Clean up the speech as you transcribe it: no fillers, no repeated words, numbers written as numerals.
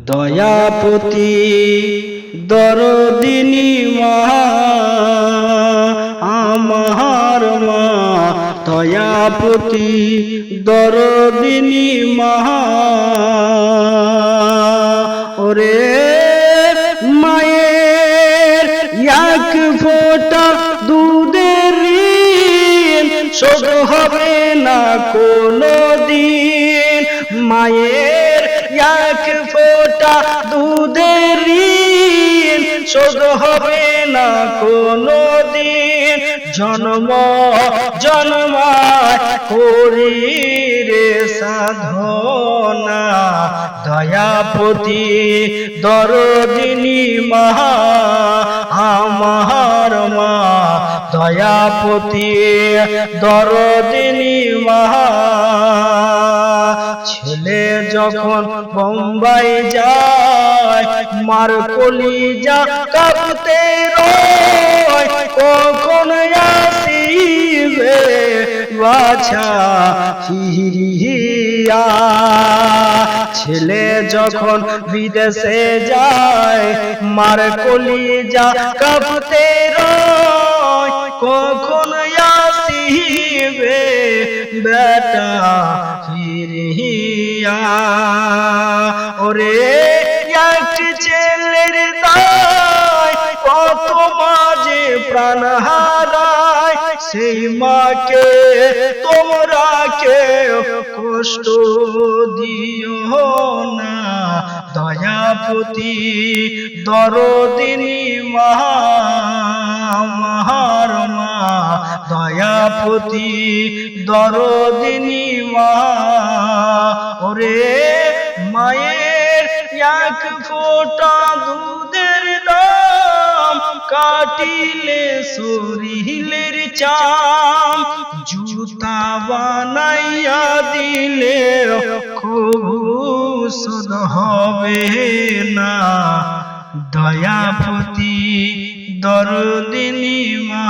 দয়াপতি দরদিনী মা আমার মা, দয়াপতি দরদিনী মা। ওরে মায়ের এক ফোঁটা দুধের ঋণ শোধ হবে না কোনো দিন। মায়ের এক ফোঁটা দুধের ঋণ শোধ হবে না কোনো দিন। জন্ম জন্মায় করি রে সাধনা, দয়াপতি দরদিনী মা আমার মা, দয়াপতি দরদিনী মা। ছেলে যখন বোম্বাই যায় মার কলিজা কাঁপতে রয়, কখন আসিবে বাছা ফিরিয়া। ছেলে যখন বিদেশে যায় মার কলিজা কাঁপতে রয়, কখন আসিবে বেটা ফিরিয়া। ওরে একটি ছেলের দায় কত মাঝে প্রাণ হারায়, সেই মাকে তোমরা কেউ কষ্ট দিও না, দয়াপতি দরদিনী মা আমার মা, দয়াপতি দরদিনী মা। ওরে মায়ের এক ফোঁটা দুধের দাম কাটিলে শরীরের চাম, জুতা বানাইয়া দিলে কবু শোধ হবে না, দয়াপতি দরদিনী মা।